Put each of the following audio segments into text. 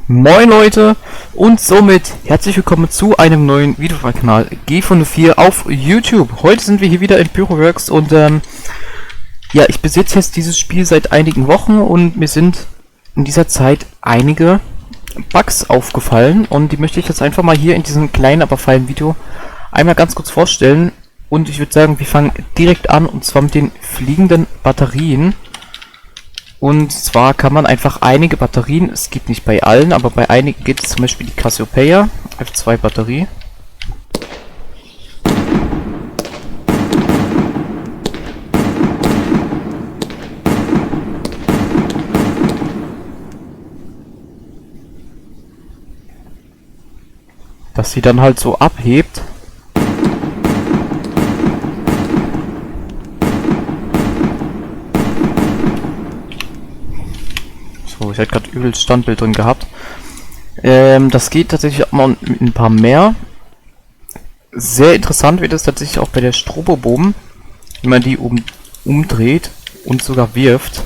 Moin Leute und somit herzlich willkommen zu einem neuen Video auf meinem Kanal G4 auf YouTube. Heute sind wir hier wieder in Pyroworks und ja, ich besitze jetzt dieses Spiel seit einigen Wochen und mir sind in dieser Zeit einige Bugs aufgefallen und die möchte ich jetzt einfach mal hier in diesem kleinen, aber feinen Video einmal ganz kurz vorstellen. Und ich würde sagen, wir fangen direkt an, und zwar mit den fliegenden Batterien. Und zwar kann man einfach einige Batterien, es geht nicht bei allen, aber bei einigen geht es, zum Beispiel die Cassiopeia F2 Batterie. Dass sie dann halt so abhebt. So, ich hatte gerade übel Standbild drin gehabt. Das geht tatsächlich auch mal mit ein paar mehr. Sehr interessant wird es tatsächlich auch bei der Strobobomben, wenn man die umdreht und sogar wirft.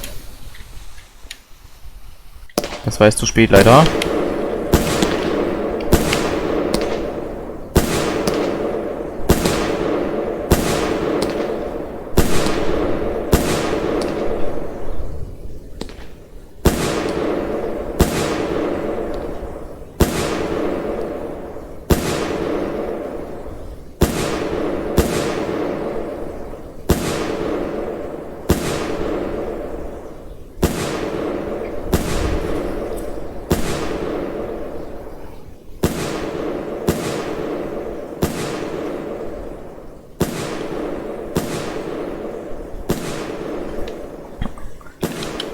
Das war jetzt zu spät leider.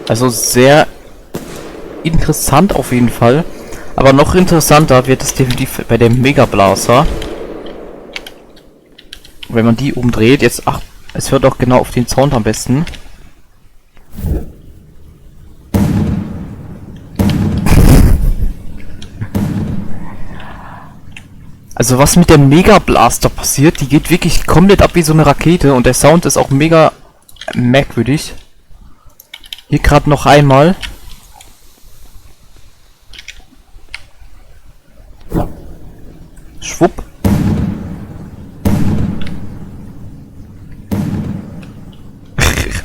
Also sehr interessant auf jeden Fall. Aber noch interessanter wird es definitiv bei dem Mega Blaster. Wenn man die umdreht, jetzt, ach, es hört auch genau auf den Sound am besten. Also was mit der Mega Blaster passiert, die geht wirklich komplett ab wie so eine Rakete und der Sound ist auch mega merkwürdig. Hier gerade noch einmal. Schwupp.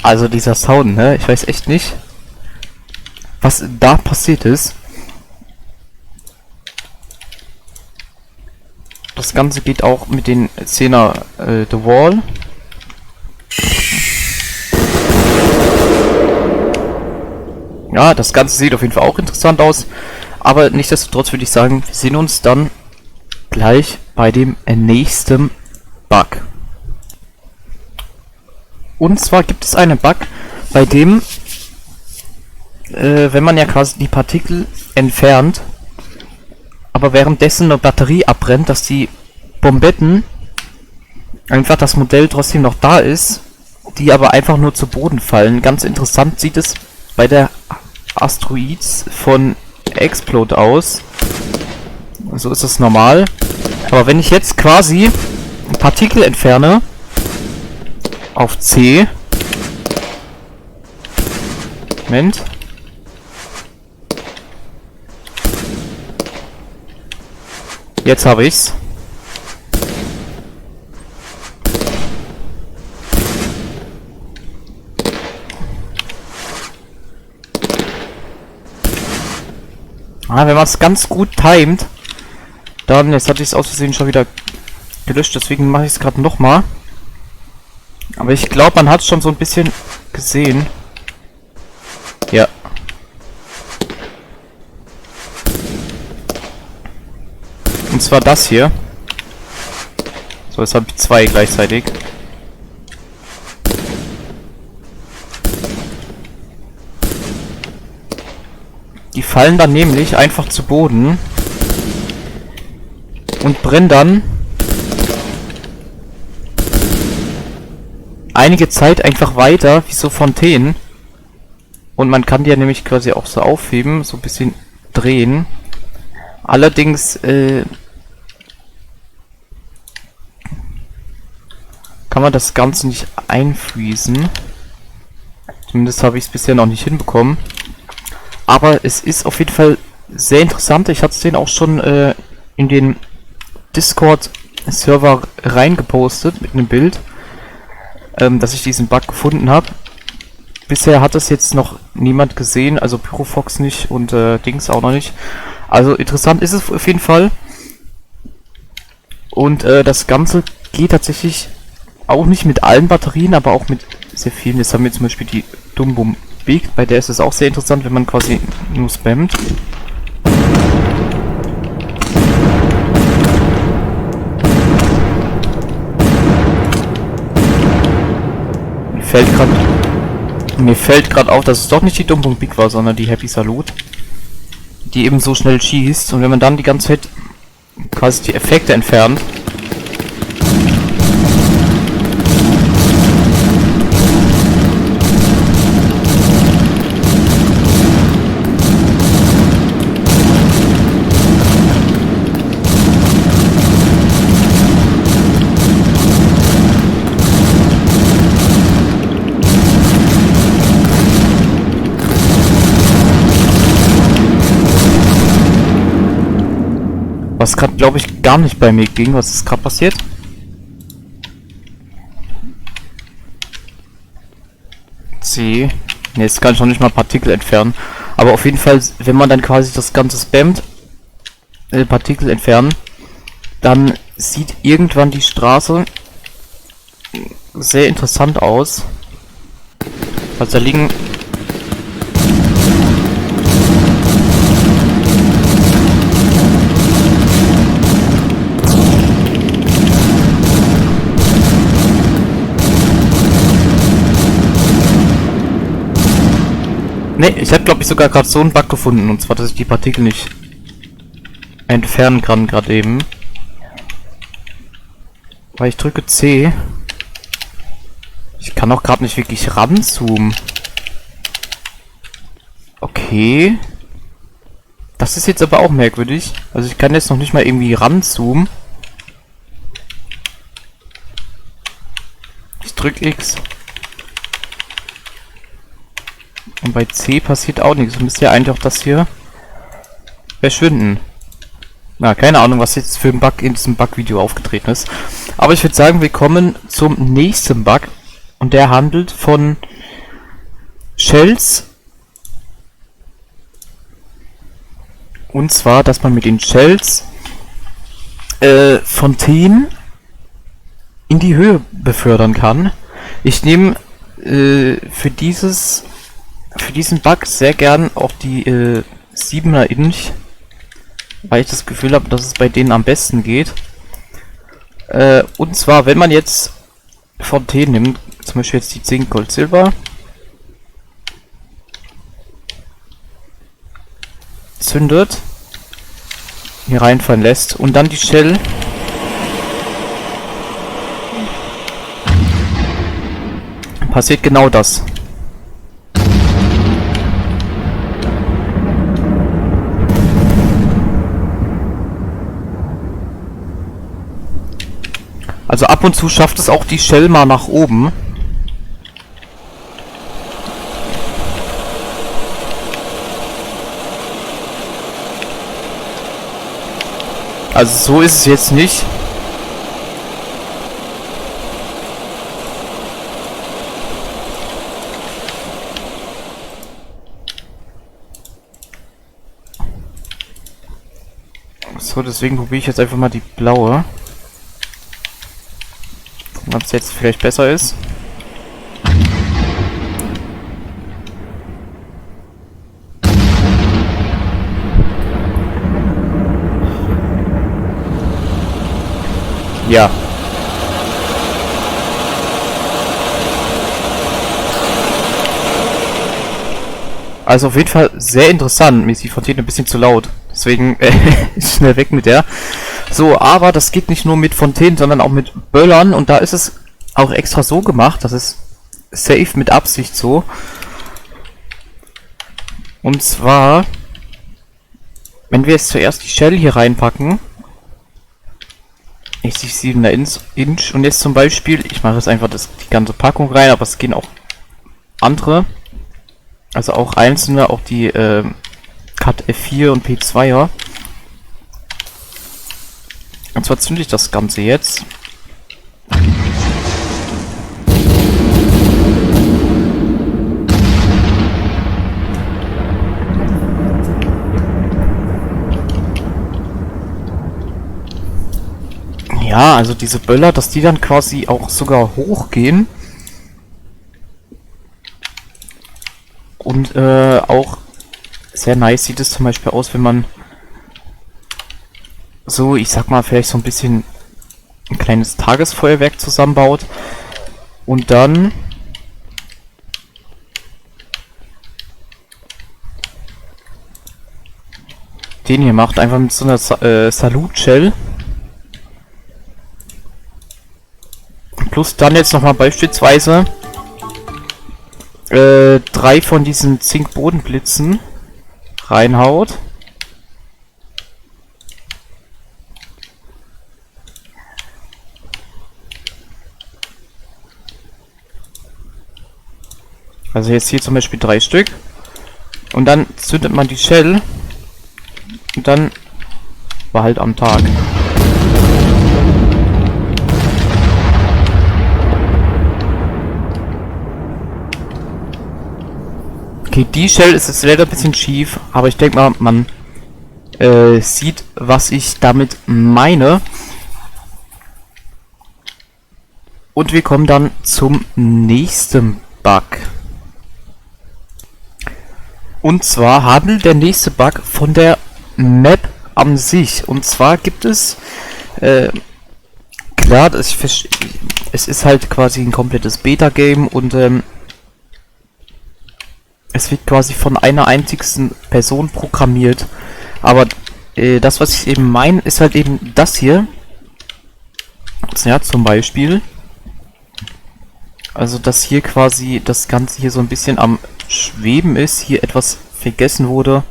Also dieser Sound, ne? Ich weiß echt nicht, was da passiert ist. Das Ganze geht auch mit den 10er The Wall. Ja, das Ganze sieht auf jeden Fall auch interessant aus. Aber nichtsdestotrotz würde ich sagen, wir sehen uns dann gleich bei dem nächsten Bug. Und zwar gibt es einen Bug, bei dem, wenn man ja quasi die Partikel entfernt, aber währenddessen eine Batterie abbrennt, dass die Bombetten einfach das Modell trotzdem noch da ist, die aber einfach nur zu Boden fallen. Ganz interessant sieht es bei der Asteroids von Explode aus. So ist es normal. Aber wenn ich jetzt quasi Partikel entferne auf C. Moment. Jetzt habe ich's. Wenn man es ganz gut timet, dann, jetzt hatte ich es aus Versehen schon wieder gelöscht, deswegen mache ich es gerade nochmal. Aber ich glaube, man hat es schon so ein bisschen gesehen. Ja. Und zwar das hier. So, jetzt habe ich zwei gleichzeitig. Die fallen dann nämlich einfach zu Boden und brennen dann einige Zeit einfach weiter, wie so Fontänen. Und man kann die ja nämlich quasi auch so aufheben, so ein bisschen drehen. Allerdings kann man das Ganze nicht einfriesen. Zumindest habe ich es bisher noch nicht hinbekommen. Aber es ist auf jeden Fall sehr interessant. Ich hatte den auch schon in den Discord-Server reingepostet mit einem Bild, dass ich diesen Bug gefunden habe. Bisher hat das jetzt noch niemand gesehen, also Pyrofox nicht und Dings auch noch nicht. Also interessant ist es auf jeden Fall. Und das Ganze geht tatsächlich auch nicht mit allen Batterien, aber auch mit sehr vielen. Jetzt haben wir zum Beispiel die Dumbum Big, bei der ist es auch sehr interessant, wenn man quasi nur spammt. Mir fällt gerade auf, dass es doch nicht die Dumbum Big war, sondern die Happy Salute, die eben so schnell schießt. Und wenn man dann die ganze Zeit quasi die Effekte entfernt, was gerade, glaube ich, gar nicht bei mir ging. Was ist gerade passiert? C. Ne, jetzt kann ich noch nicht mal Partikel entfernen. Aber auf jeden Fall, wenn man dann quasi das Ganze spammt, Partikel entfernen, dann sieht irgendwann die Straße sehr interessant aus. Also da liegen... Ne, ich habe glaube ich sogar gerade so einen Bug gefunden, und zwar, dass ich die Partikel nicht entfernen kann gerade eben. Weil ich drücke C. Ich kann auch gerade nicht wirklich ranzoomen. Okay. Das ist jetzt aber auch merkwürdig. Also ich kann jetzt noch nicht mal irgendwie ranzoomen. Ich drücke X. Und bei C passiert auch nichts. Müsste ja eigentlich auch das hier verschwinden. Na, keine Ahnung, was jetzt für ein Bug in diesem Bug-Video aufgetreten ist. Aber ich würde sagen, wir kommen zum nächsten Bug. Und der handelt von Shells. Und zwar, dass man mit den Shells Fontänen in die Höhe befördern kann. Ich nehme für diesen Bug sehr gern auch die 7er Inch, weil ich das Gefühl habe, dass es bei denen am besten geht. Und zwar, wenn man jetzt Fontänen nimmt, zum Beispiel jetzt die Zink, Gold, Silber, zündet, hier reinfallen lässt und dann die Shell passiert genau das. Also ab und zu schafft es auch die Shell mal nach oben. Also so ist es jetzt nicht. So, deswegen probiere ich jetzt einfach mal die blaue. Ob es jetzt vielleicht besser ist. Ja. Also auf jeden Fall sehr interessant. Mir ist die Fontäne ein bisschen zu laut. Deswegen schnell weg mit der. So, aber das geht nicht nur mit Fontänen, sondern auch mit Böllern. Und da ist es auch extra so gemacht. Das ist safe mit Absicht so. Und zwar, wenn wir jetzt zuerst die Shell hier reinpacken. Ich sehe 7er Inch. Und jetzt zum Beispiel, ich mache jetzt einfach die ganze Packung rein, aber es gehen auch andere. Also auch einzelne, auch die Cut F4 und P2er. Und zwar zünde ich das Ganze jetzt. Ja, also diese Böller, dass die dann quasi auch sogar hochgehen. Und auch sehr nice sieht es zum Beispiel aus, wenn man so, ich sag mal, vielleicht so ein bisschen ein kleines Tagesfeuerwerk zusammenbaut. Und dann den hier macht, einfach mit so einer Salut-Shell. Plus dann jetzt nochmal beispielsweise 3 von diesen Zinkbodenblitzen reinhaut. Also jetzt hier zum Beispiel 3 Stück. Und dann zündet man die Shell. Und dann war halt am Tag. Okay, die Shell ist jetzt leider ein bisschen schief, aber ich denke mal, man sieht, was ich damit meine. Und wir kommen dann zum nächsten Bug. Und zwar handelt der nächste Bug von der Map an sich. Und zwar gibt es, klar, es ist halt quasi ein komplettes Beta-Game und es wird quasi von einer einzigsten Person programmiert. Aber das, was ich eben meine, ist halt eben das hier. Ja, zum Beispiel. Also, dass hier quasi das Ganze hier so ein bisschen am Schweben ist. Hier etwas vergessen wurde.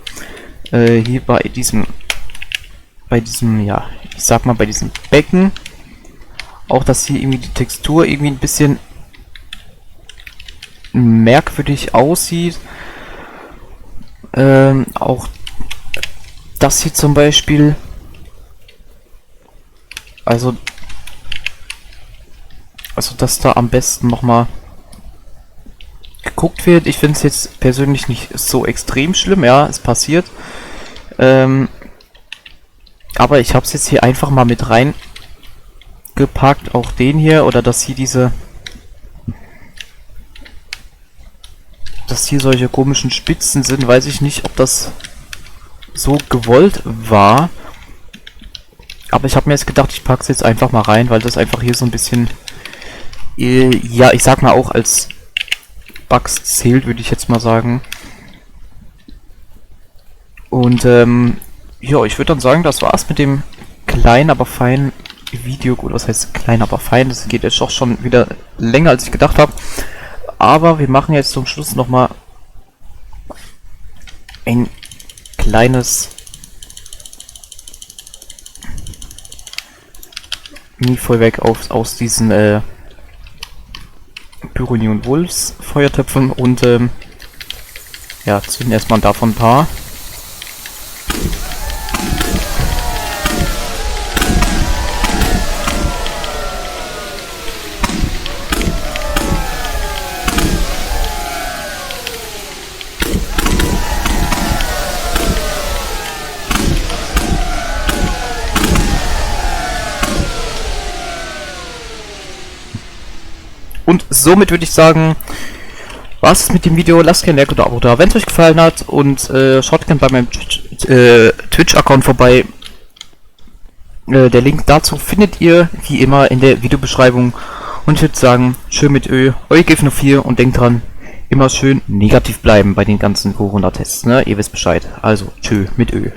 Hier bei diesem, ja, ich sag mal, bei diesem Becken. Auch, dass hier irgendwie die Textur irgendwie ein bisschen merkwürdig aussieht. Auch das hier zum Beispiel. Also dass da am besten nochmal geguckt wird. Ich finde es jetzt persönlich nicht so extrem schlimm, ja, es passiert. Aber ich habe es jetzt hier einfach mal mit rein gepackt, auch den hier, oder dass hier dass hier solche komischen Spitzen sind, weiß ich nicht, ob das so gewollt war. Aber ich habe mir jetzt gedacht, ich packe es jetzt einfach mal rein, weil das einfach hier so ein bisschen, ja, ich sag mal auch als Bugs zählt, würde ich jetzt mal sagen. Und ja, ich würde dann sagen, das war's mit dem kleinen, aber feinen Video. Gut, was heißt klein, aber fein? Das geht jetzt doch schon wieder länger, als ich gedacht habe. Aber wir machen jetzt zum Schluss nochmal ein kleines Mini-Feuerwerk aus diesen Pyronion Wolves Feuertöpfen und ja, zünden erstmal davon ein paar. Und somit würde ich sagen, was ist mit dem Video? Lasst gerne ein Like oder Abo da, wenn es euch gefallen hat. Und schaut gerne bei meinem Twitch-Account vorbei. Der Link dazu findet ihr wie immer in der Videobeschreibung. Und ich würde sagen, schön mit Ö, euer G4 und denkt dran, immer schön negativ bleiben bei den ganzen Corona-Tests. Ne? Ihr wisst Bescheid. Also, tschö mit Ö.